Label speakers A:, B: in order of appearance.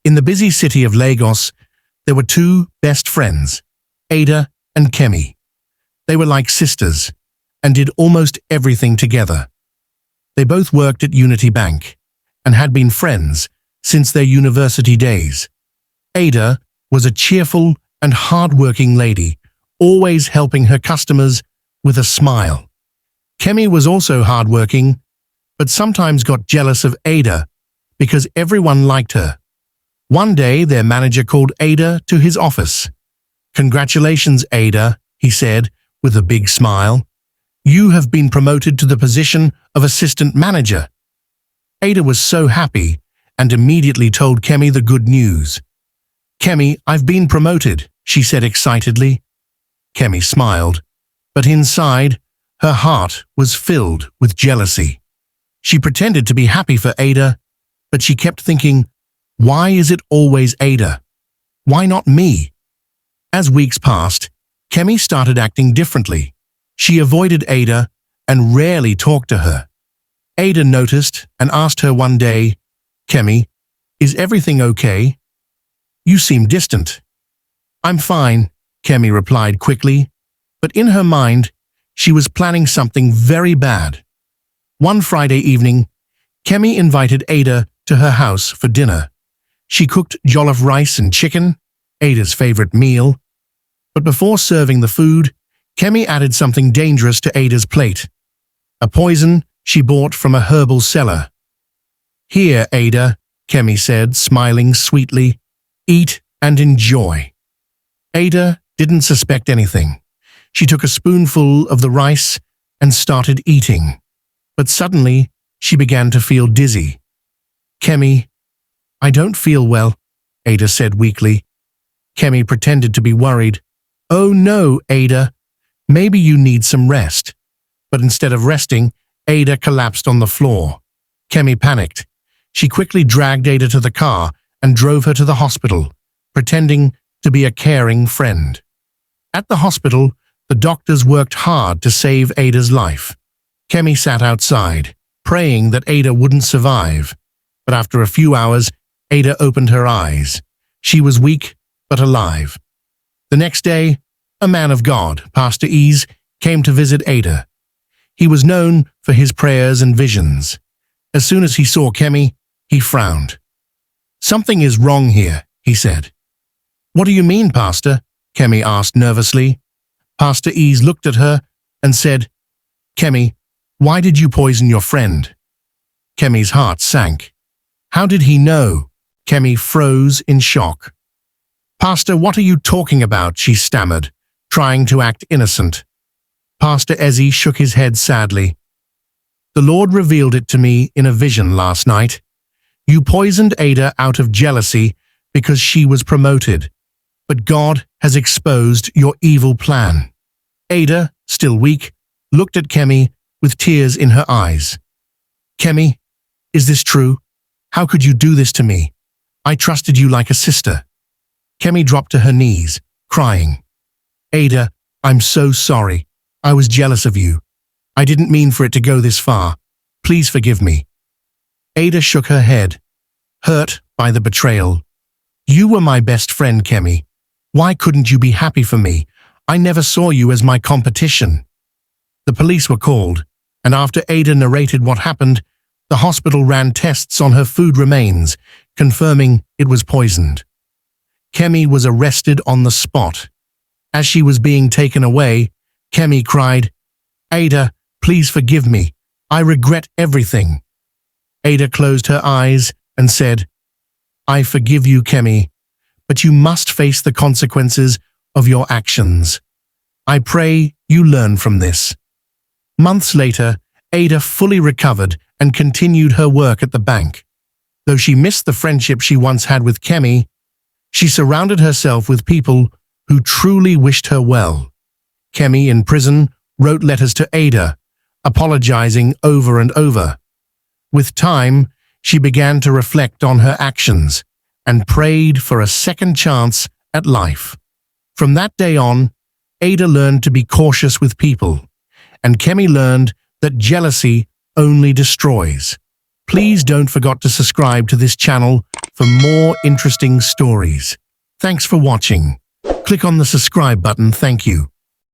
A: In the busy city of Lagos, there were two best friends, Ada and Kemi. They were like sisters and did almost everything together. They both worked at Unity Bank and had been friends since their university days. Ada was a cheerful and hard-working lady, always helping her customers with a smile. Kemi was also hard-working, but sometimes got jealous of Ada because everyone liked her. One day, their manager called Ada to his office. "Congratulations, Ada," he said with a big smile. "You have been promoted to the position of assistant manager." Ada was so happy and immediately told Kemi the good news. "Kemi, I've been promoted," she said excitedly. Kemi smiled, but inside, her heart was filled with jealousy. She pretended to be happy for Ada, but she kept thinking, why is it always Ada? Why not me? As weeks passed, Kemi started acting differently. She avoided Ada and rarely talked to her. Ada noticed and asked her one day, "Kemi, is everything okay? You seem distant." "I'm fine," Kemi replied quickly, but in her mind, she was planning something very bad. One Friday evening, Kemi invited Ada to her house for dinner. She cooked jollof rice and chicken, Ada's favorite meal. But before serving the food, Kemi added something dangerous to Ada's plate, a poison she bought from a herbal seller. "Here, Ada," Kemi said, smiling sweetly. "Eat and enjoy." Ada didn't suspect anything. She took a spoonful of the rice and started eating. But suddenly, she began to feel dizzy. "Kemi, I don't feel well," Ada said weakly. Kemi pretended to be worried. "Oh no, Ada, maybe you need some rest." But instead of resting, Ada collapsed on the floor. Kemi panicked. She quickly dragged Ada to the car and drove her to the hospital, pretending to be a caring friend. At the hospital, the doctors worked hard to save Ada's life. Kemi sat outside, praying that Ada wouldn't survive. But after a few hours, Ada opened her eyes. She was weak, but alive. The next day, a man of God, Pastor Ease, came to visit Ada. He was known for his prayers and visions. As soon as he saw Kemi, he frowned. "Something is wrong here," he said. "What do you mean, Pastor?" Kemi asked nervously. Pastor Ease looked at her and said, "Kemi, why did you poison your friend?" Kemi's heart sank. How did he know? Kemi froze in shock. "Pastor, what are you talking about?" she stammered, trying to act innocent. Pastor Eze shook his head sadly. "The Lord revealed it to me in a vision last night. You poisoned Ada out of jealousy because she was promoted, but God has exposed your evil plan." Ada, still weak, looked at Kemi with tears in her eyes. "Kemi, is this true? How could you do this to me? I trusted you like a sister." Kemi dropped to her knees, crying. "Ada, I'm so sorry. I was jealous of you. I didn't mean for it to go this far. Please forgive me." Ada shook her head, hurt by the betrayal. "You were my best friend, Kemi. Why couldn't you be happy for me? I never saw you as my competition." The police were called, and after Ada narrated what happened, the hospital ran tests on her food remains, confirming it was poisoned. Kemi was arrested on the spot. As she was being taken away, Kemi cried, "Ada, please forgive me. I regret everything." Ada closed her eyes and said, "I forgive you, Kemi, but you must face the consequences of your actions. I pray you learn from this." Months later, Ada fully recovered and continued her work at the bank. Though she missed the friendship she once had with Kemi, she surrounded herself with people who truly wished her well. Kemi, in prison, wrote letters to Ada, apologizing over and over. With time, she began to reflect on her actions and prayed for a second chance at life. From that day on, Ada learned to be cautious with people, and Kemi learned that jealousy only destroys. Please don't forget to subscribe to this channel for more interesting stories. Thanks for watching. Click on the subscribe button. Thank you.